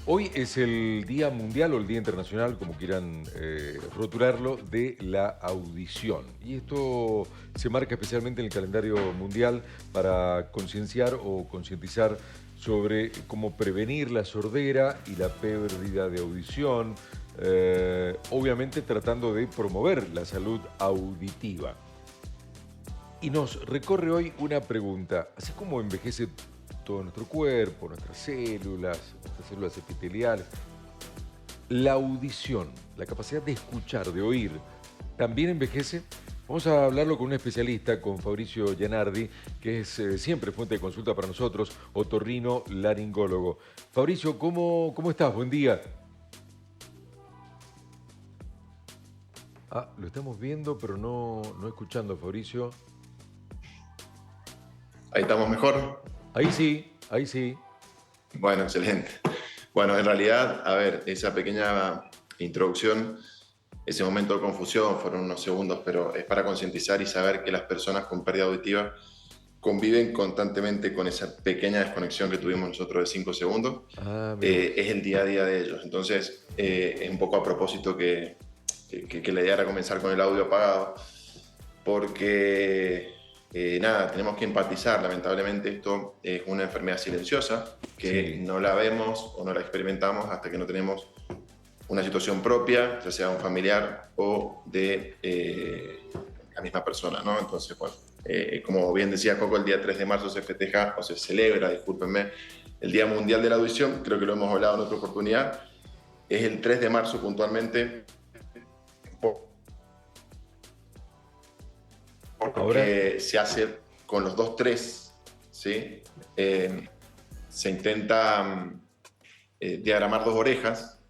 Hoy es el Día Mundial o el Día Internacional, como quieran rotularlo, de la audición. Y esto se marca especialmente en el calendario mundial para concienciar o concientizar sobre cómo prevenir la sordera y la pérdida de audición, obviamente tratando de promover la salud auditiva. Y nos recorre hoy una pregunta, así como envejece todo nuestro cuerpo, nuestras células epiteliales, la audición, la capacidad de escuchar, de oír, ¿también envejece? Vamos a hablarlo con un especialista, con Fabricio Gianardi, que es siempre fuente de consulta para nosotros, otorrino laringólogo. Fabricio, ¿cómo estás? Buen día. Ah, lo estamos viendo, pero no escuchando, Fabricio. Ahí estamos mejor. Ahí sí, ahí sí. Bueno, excelente. Bueno, en realidad, a ver, esa pequeña introducción, ese momento de confusión, fueron unos segundos, pero es para concientizar y saber que las personas con pérdida auditiva conviven constantemente con esa pequeña desconexión que tuvimos nosotros de 5 segundos. Ah, Es el día a día de ellos. Entonces, es un poco a propósito que la idea era comenzar con el audio apagado, porque nada, tenemos que empatizar. Lamentablemente esto es una enfermedad silenciosa que sí. no la vemos o no la experimentamos hasta que no tenemos una situación propia, ya sea un familiar o de la misma persona, ¿no? Entonces, bueno, como bien decía Coco, el día 3 de marzo se festeja o se celebra, discúlpenme, el Día Mundial de la Audición. Creo que lo hemos hablado en otra oportunidad. Es el 3 de marzo puntualmente, porque Ahora, se hace con los 2-3, ¿sí? Se intenta diagramar 2 orejas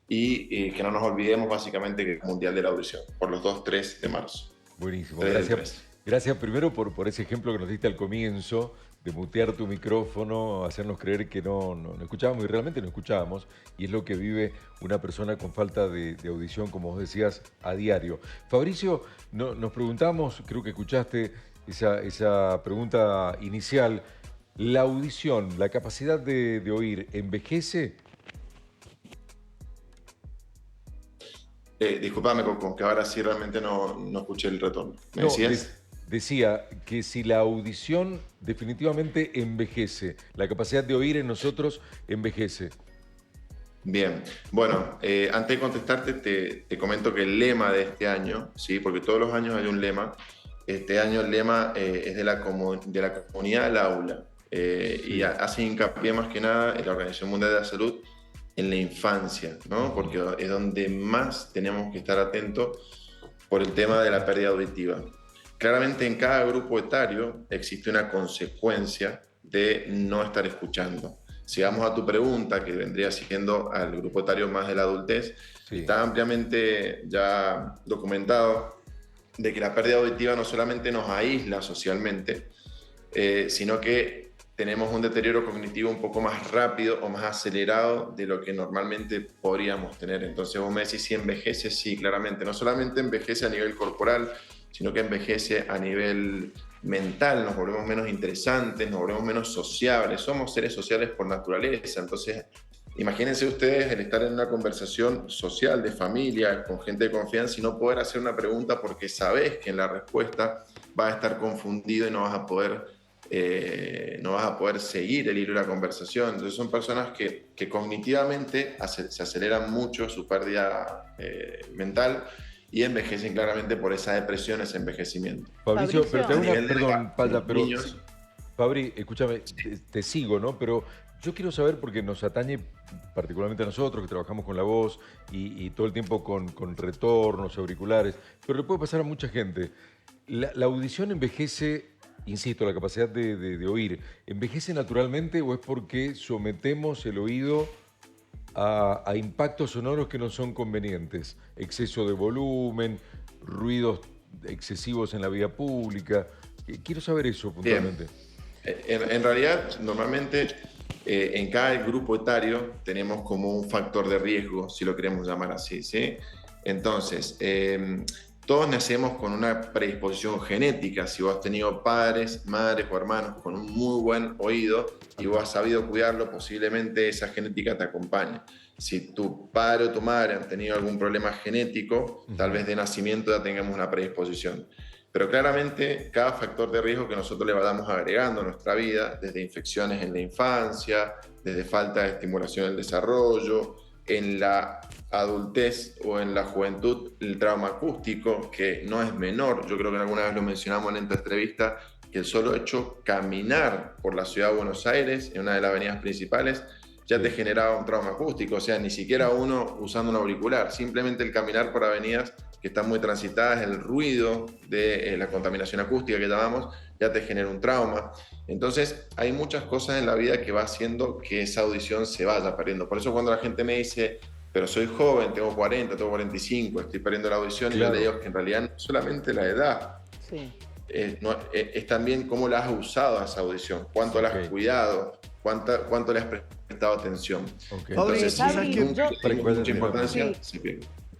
y que no nos olvidemos básicamente que es el Mundial de la Audición, por los 2-3 de marzo. buenísimo. 3 del Gracias, 3. gracias primero por ese ejemplo que nos diste al comienzo, de mutear tu micrófono, hacernos creer que no escuchábamos y realmente no escuchábamos. Y es lo que vive una persona con falta de audición, como vos decías, a diario. Fabricio, nos preguntamos, creo que escuchaste esa pregunta inicial. ¿La audición, la capacidad de oír, envejece? Disculpame, Coco, que ahora sí realmente no escuché el retorno. ¿Me No, decías? decía que si la audición definitivamente envejece, la capacidad de oír en nosotros envejece. Bien, bueno, antes de contestarte te comento que el lema de este año, ¿sí? Porque todos los años hay un lema. Este año el lema es de la comunidad al aula, y Sí. hace hincapié más que nada en la Organización Mundial de la Salud en la infancia, ¿no? Porque es donde más tenemos que estar atentos por el tema de la pérdida auditiva. Claramente en cada grupo etario existe una consecuencia de no estar escuchando. Si vamos a tu pregunta, que vendría siendo al grupo etario más de la adultez, Sí. está ampliamente ya documentado de que la pérdida auditiva no solamente nos aísla socialmente, sino que tenemos un deterioro cognitivo un poco más rápido o más acelerado de lo que normalmente podríamos tener. Entonces vos me decís si envejece, sí, claramente. No solamente envejece a nivel corporal, sino que envejece a nivel mental, nos volvemos menos interesantes, nos volvemos menos sociables, somos seres sociales por naturaleza. Entonces imagínense ustedes el estar en una conversación social de familia, con gente de confianza, y no poder hacer una pregunta porque sabes que en la respuesta vas a estar confundido y no vas a poder seguir el hilo de la conversación. Entonces son personas que cognitivamente se aceleran mucho su pérdida mental y envejecen claramente por esa depresión, ese envejecimiento. Fabricio, pero te A hago una, nivel perdón, de Palla, los pero niños, Fabri, escúchame, te sigo, ¿no? Pero yo quiero saber, porque nos atañe particularmente a nosotros que trabajamos con la voz y todo el tiempo con retornos, auriculares, pero le puede pasar a mucha gente. ¿La audición envejece, insisto, la capacidad de oír, envejece naturalmente o es porque sometemos el oído a impactos sonoros que no son convenientes? Exceso de volumen, ruidos excesivos en la vía pública. Quiero saber eso bien. puntualmente. En realidad, normalmente en cada grupo etario tenemos como un factor de riesgo, si lo queremos llamar así, ¿sí? Entonces, todos nacemos con una predisposición genética. Si vos has tenido padres, madres o hermanos con un muy buen oído y vos has sabido cuidarlo, posiblemente esa genética te acompañe. Si tu padre o tu madre han tenido algún problema genético, tal vez de nacimiento ya tengamos una predisposición. Pero claramente cada factor de riesgo que nosotros le vayamos agregando a nuestra vida, desde infecciones en la infancia, desde falta de estimulación del desarrollo, en la adultez o en la juventud, el trauma acústico, que no es menor. Yo creo que alguna vez lo mencionamos en esta entrevista, que el solo hecho caminar por la ciudad de Buenos Aires, en una de las avenidas principales, ya te generaba un trauma acústico. O sea, ni siquiera uno usando un auricular, simplemente el caminar por avenidas que están muy transitadas, el ruido de la contaminación acústica que llamamos, ya te genera un trauma. Entonces, hay muchas cosas en la vida que va haciendo que esa audición se vaya perdiendo. Por eso cuando la gente me dice, pero soy joven, tengo 40, tengo 45, estoy perdiendo la audición, claro, y yo le digo que en realidad no solamente la edad, sí, es también cómo la has usado a esa audición, cuánto la has cuidado, cuánto le has prestado atención. Entonces, mucha importancia, sí.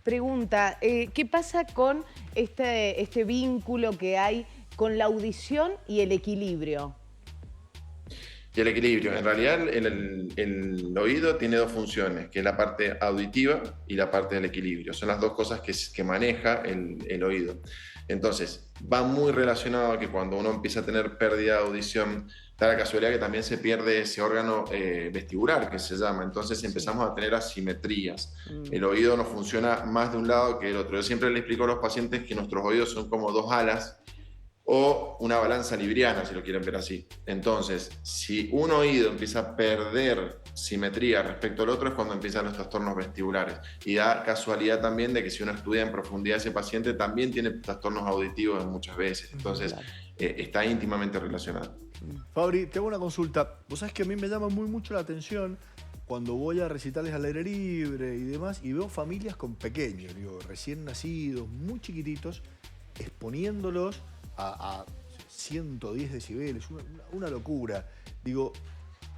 Pregunta, ¿qué pasa con este vínculo que hay con la audición y el equilibrio? Y el equilibrio, en realidad el oído tiene dos funciones, que es la parte auditiva y la parte del equilibrio. Son las dos cosas que maneja el oído. Entonces, va muy relacionado a que cuando uno empieza a tener pérdida de audición, da la casualidad que también se pierde ese órgano vestibular, que se llama. Entonces empezamos a tener asimetrías. El oído no funciona más de un lado que del otro. Yo siempre le explico a los pacientes que nuestros oídos son como dos alas o una balanza libriana, si lo quieren ver así. Entonces, si un oído empieza a perder simetría respecto al otro, es cuando empiezan los trastornos vestibulares. Y da casualidad también de que si uno estudia en profundidad ese paciente, también tiene trastornos auditivos muchas veces. Entonces, está íntimamente relacionado. Fabri, te hago una consulta. Vos sabés que a mí me llama mucho la atención cuando voy a recitales al aire libre y demás, y veo familias con pequeños, digo, recién nacidos, muy chiquititos, exponiéndolos a 110 decibeles, una locura. Digo,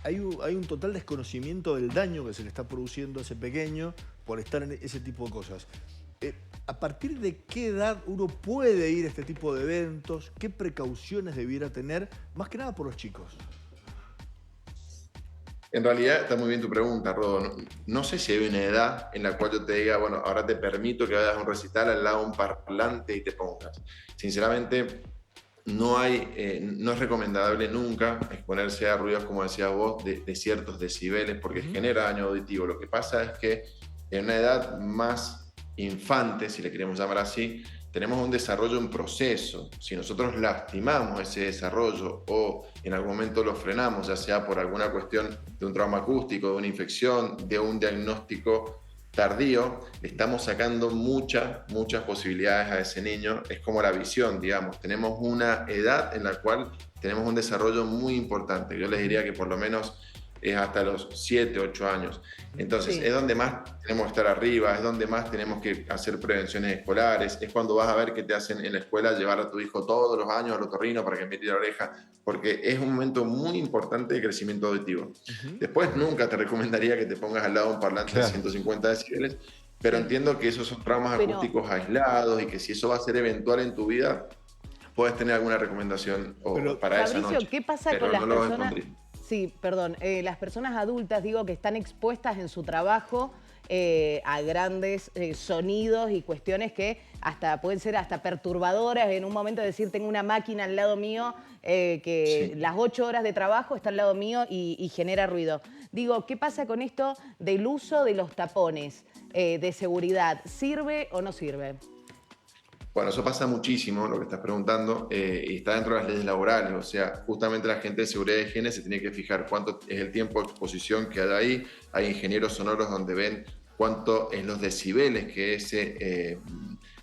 hay un total desconocimiento del daño que se le está produciendo a ese pequeño por estar en ese tipo de cosas. ¿A partir de qué edad uno puede ir a este tipo de eventos? ¿Qué precauciones debiera tener? Más que nada por los chicos. En realidad está muy bien tu pregunta, Rodo. No sé si hay una edad en la cual yo te diga, bueno, ahora te permito que vayas a un recital al lado de un parlante y te pongas. Sinceramente, no es recomendable nunca exponerse a ruidos, como decías vos, de ciertos decibeles, porque genera daño auditivo. Lo que pasa es que en una edad más infante, si le queremos llamar así, tenemos un desarrollo en proceso. Si nosotros lastimamos ese desarrollo o en algún momento lo frenamos, ya sea por alguna cuestión de un trauma acústico, de una infección, de un diagnóstico tardío, le estamos sacando muchas posibilidades a ese niño. Es como la visión, digamos. Tenemos una edad en la cual tenemos un desarrollo muy importante. Yo les diría que por lo menos es hasta los 7, 8 años. Entonces, es donde más tenemos que estar arriba, es donde más tenemos que hacer prevenciones escolares, es cuando vas a ver que te hacen en la escuela llevar a tu hijo todos los años al otorrino para que mete la oreja, porque es un momento muy importante de crecimiento auditivo. Después, nunca te recomendaría que te pongas al lado de un parlante de 150 decibeles, pero entiendo que esos son traumas acústicos aislados y que si eso va a ser eventual en tu vida, puedes tener alguna recomendación para esa noche. ¿Qué pasa con las personas? Sí, perdón. Las personas adultas, digo, que están expuestas en su trabajo a grandes sonidos y cuestiones que pueden ser hasta perturbadoras. En un momento decir, tengo una máquina al lado mío que las 8 horas de trabajo está al lado mío y genera ruido. Digo, ¿qué pasa con esto del uso de los tapones de seguridad? ¿Sirve o no sirve? Bueno, eso pasa muchísimo, lo que estás preguntando, y está dentro de las leyes laborales. O sea, justamente la gente de seguridad y higiene se tiene que fijar cuánto es el tiempo de exposición que hay ahí. Hay ingenieros sonoros donde ven cuánto es los decibeles que ese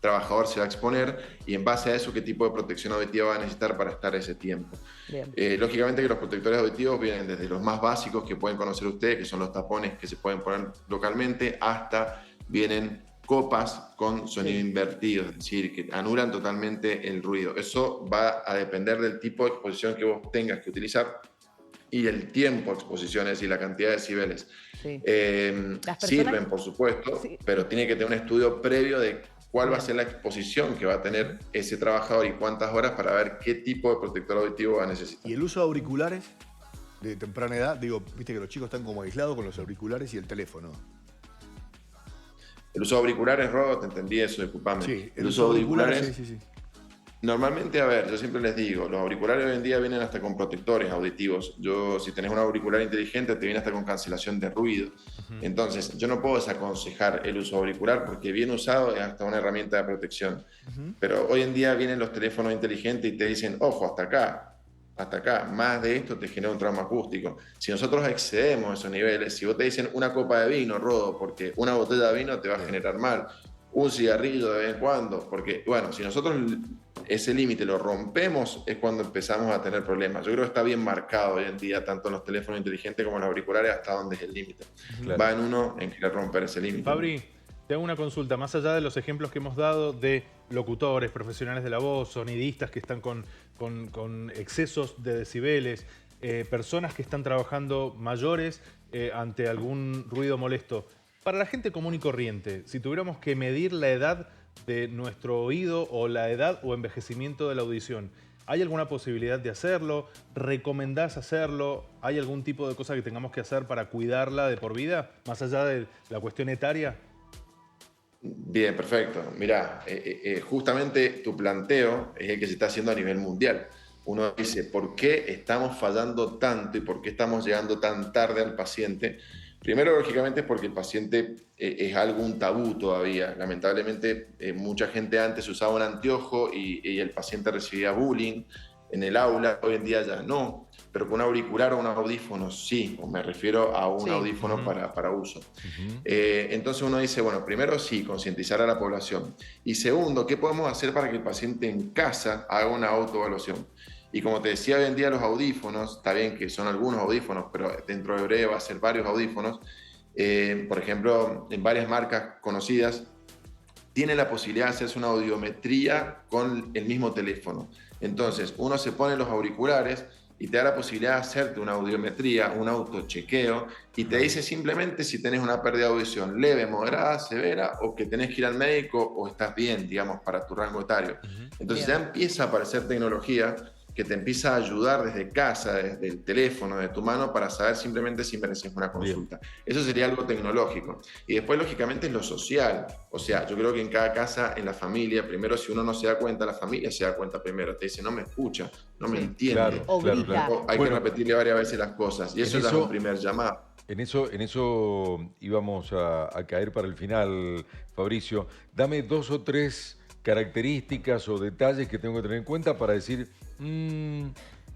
trabajador se va a exponer y en base a eso qué tipo de protección auditiva va a necesitar para estar ese tiempo. Lógicamente que los protectores auditivos vienen desde los más básicos que pueden conocer ustedes, que son los tapones que se pueden poner localmente, hasta vienen copas con sonido invertido, es decir, que anulan totalmente el ruido. Eso va a depender del tipo de exposición que vos tengas que utilizar y el tiempo de exposición, es decir, la cantidad de decibeles. Sirven, por supuesto, pero tiene que tener un estudio previo de cuál va a ser la exposición que va a tener ese trabajador y cuántas horas para ver qué tipo de protector auditivo va a necesitar. ¿Y el uso de auriculares de temprana edad? Digo, viste que los chicos están como aislados con los auriculares y el teléfono. El uso de auriculares, Rodo, te entendí eso, disculpame. Sí, el uso de auriculares, sí. normalmente, a ver, yo siempre les digo, los auriculares hoy en día vienen hasta con protectores auditivos. Si tenés un auricular inteligente, te viene hasta con cancelación de ruido. Entonces, yo no puedo desaconsejar el uso auricular porque bien usado es hasta una herramienta de protección. Pero hoy en día vienen los teléfonos inteligentes y te dicen, ojo, hasta acá, más de esto te genera un trauma acústico. Si nosotros excedemos esos niveles, si vos te dicen una copa de vino, Rodo, porque una botella de vino te va a generar mal, un cigarrillo de vez en cuando, porque, bueno, si nosotros ese límite lo rompemos es cuando empezamos a tener problemas. Yo creo que está bien marcado hoy en día, tanto en los teléfonos inteligentes como en los auriculares, hasta dónde es el límite. Claro. Va en uno en querer romper ese límite. Fabri, te hago una consulta. Más allá de los ejemplos que hemos dado de locutores, profesionales de la voz, sonidistas que están con excesos de decibeles, personas que están trabajando mayores ante algún ruido molesto. Para la gente común y corriente, si tuviéramos que medir la edad de nuestro oído o la edad o envejecimiento de la audición, ¿hay alguna posibilidad de hacerlo? ¿Recomendás hacerlo? ¿Hay algún tipo de cosa que tengamos que hacer para cuidarla de por vida, más allá de la cuestión etaria? Bien, perfecto. Mirá, justamente tu planteo es el que se está haciendo a nivel mundial. Uno dice, ¿por qué estamos fallando tanto y por qué estamos llegando tan tarde al paciente? Primero, lógicamente, es porque el paciente es algo un tabú todavía. Lamentablemente, mucha gente antes usaba un anteojo y el paciente recibía bullying en el aula. Hoy en día ya no, pero con un auricular o un audífono sí, o me refiero a un audífono para uso. Entonces uno dice, bueno, primero sí, concientizar a la población. Y segundo, ¿qué podemos hacer para que el paciente en casa haga una autoevaluación? Y como te decía, hoy en día los audífonos, está bien que son algunos audífonos, pero dentro de breve va a ser varios audífonos. Por ejemplo, en varias marcas conocidas, tiene la posibilidad de hacerse una audiometría con el mismo teléfono. Entonces, uno se pone los auriculares y te da la posibilidad de hacerte una audiometría, un autochequeo, y te dice simplemente si tenés una pérdida de audición leve, moderada, severa, o que tenés que ir al médico o estás bien, digamos, para tu rango etario. Entonces ya empieza a aparecer tecnología que te empieza a ayudar desde casa, desde el teléfono, de tu mano, para saber simplemente si mereces una consulta. Eso sería algo tecnológico. Y después, lógicamente, es lo social. O sea, yo creo que en cada casa, en la familia, primero, si uno no se da cuenta, la familia se da cuenta primero. Te dice, no me escucha, no me entiende. Claro. Hay que repetirle varias veces las cosas. Y eso ya es un primer llamado. En eso íbamos a caer para el final, Fabricio. Dame 2 o 3 características o detalles que tengo que tener en cuenta para decir,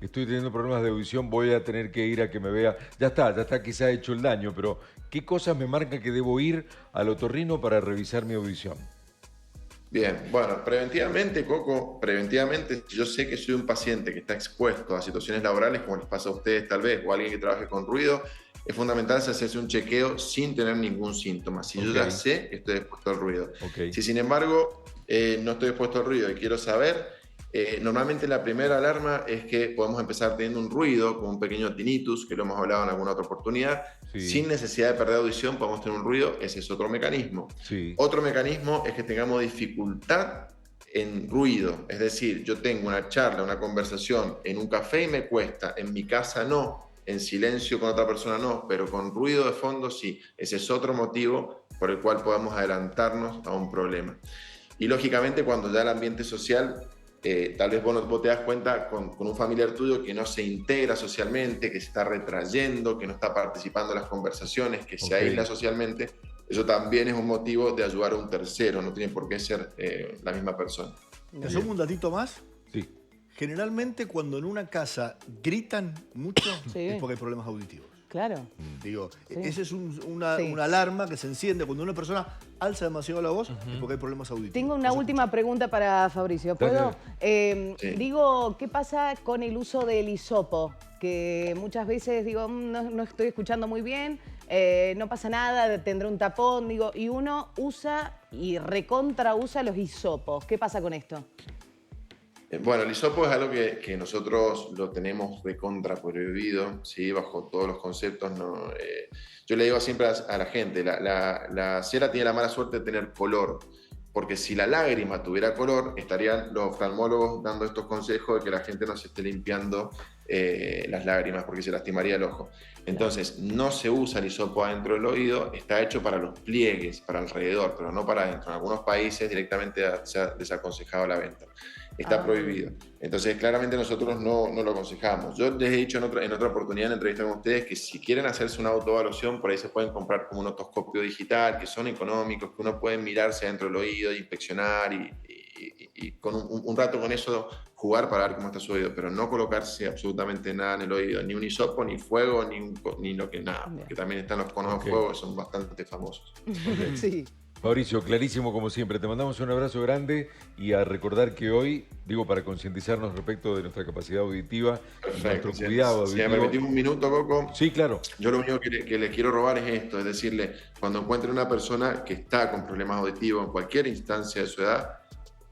estoy teniendo problemas de audición, voy a tener que ir a que me vea. Ya está quizá hecho el daño, pero ¿qué cosas me marcan que debo ir al otorrino para revisar mi audición? Bien, bueno, preventivamente, Coco, si yo sé que soy un paciente que está expuesto a situaciones laborales, como les pasa a ustedes tal vez, o a alguien que trabaje con ruido, es fundamental hacerse un chequeo sin tener ningún síntoma. Si yo ya sé que estoy expuesto al ruido. Si sin embargo no estoy expuesto al ruido y quiero saber, normalmente la primera alarma es que podemos empezar teniendo un ruido, como un pequeño tinnitus, que lo hemos hablado en alguna otra oportunidad. Sin necesidad de perder audición podemos tener un ruido, ese es otro mecanismo. Otro mecanismo es que tengamos dificultad en ruido, es decir, yo tengo una charla, una conversación en un café y me cuesta, en mi casa no, en silencio con otra persona no, pero con ruido de fondo sí. Ese es otro motivo por el cual podemos adelantarnos a un problema. Y lógicamente cuando ya el ambiente social, tal vez vos te das cuenta con un familiar tuyo que no se integra socialmente, que se está retrayendo, que no está participando en las conversaciones, que se aísla socialmente, eso también es un motivo de ayudar a un tercero, no tiene por qué ser la misma persona. ¿Te asumo un datito más? Sí. Generalmente cuando en una casa gritan mucho es porque hay problemas auditivos. Claro. Digo, esa es una alarma que se enciende cuando una persona alza demasiado la voz es porque hay problemas auditivos. Tengo una última pregunta para Fabricio. ¿Puedo? Digo, ¿qué pasa con el uso del hisopo? Que muchas veces digo, no estoy escuchando muy bien, no pasa nada, tendré un tapón, digo, y uno usa y recontra usa los hisopos. ¿Qué pasa con esto? Bueno, el hisopo es algo que nosotros lo tenemos recontra prohibido, ¿sí? Bajo todos los conceptos. No, yo le digo siempre a la gente, la cera tiene la mala suerte de tener color. porque si la lágrima tuviera color, estarían los oftalmólogos dando estos consejos de que la gente no se esté limpiando las lágrimas porque se lastimaría el ojo. Entonces, no se usa el hisopo adentro del oído, está hecho para los pliegues, para alrededor, pero no para adentro. En algunos países directamente se ha desaconsejado la venta. Está prohibido. Entonces, claramente nosotros no lo aconsejamos. Yo les he dicho en otra oportunidad en entrevista con ustedes que si quieren hacerse una autoevaluación, por ahí se pueden comprar como un otoscopio digital, que son económicos, que uno puede mirarse dentro del oído, inspeccionar y con un rato con eso jugar para ver cómo está su oído, pero no colocarse absolutamente nada en el oído, ni un hisopo, ni fuego, ni lo que nada, porque también están los conos de fuego que son bastante famosos. Sí. Fabricio, clarísimo como siempre. Te mandamos un abrazo grande y a recordar que hoy, digo, para concientizarnos respecto de nuestra capacidad auditiva, nuestro cuidado auditivo. Si me permitís un minuto, Coco. Sí, claro. Yo lo único que les quiero robar es esto, es decirle, cuando encuentren una persona que está con problemas auditivos en cualquier instancia de su edad,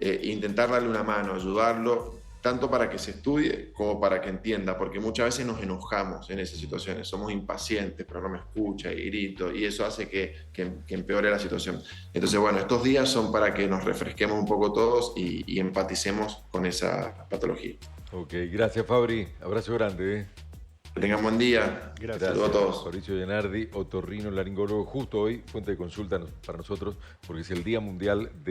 intentar darle una mano, ayudarlo, tanto para que se estudie como para que entienda, porque muchas veces nos enojamos en esas situaciones, somos impacientes, pero no me escucha y grito, y eso hace que empeore la situación. Entonces, bueno, estos días son para que nos refresquemos un poco todos y empaticemos con esa patología. Ok, gracias Fabri, abrazo grande. Que tengan buen día. Gracias. Saludos a todos. Fabricio Gianardi, otorrino laringólogo, justo hoy, fuente de consulta para nosotros, porque es el Día Mundial de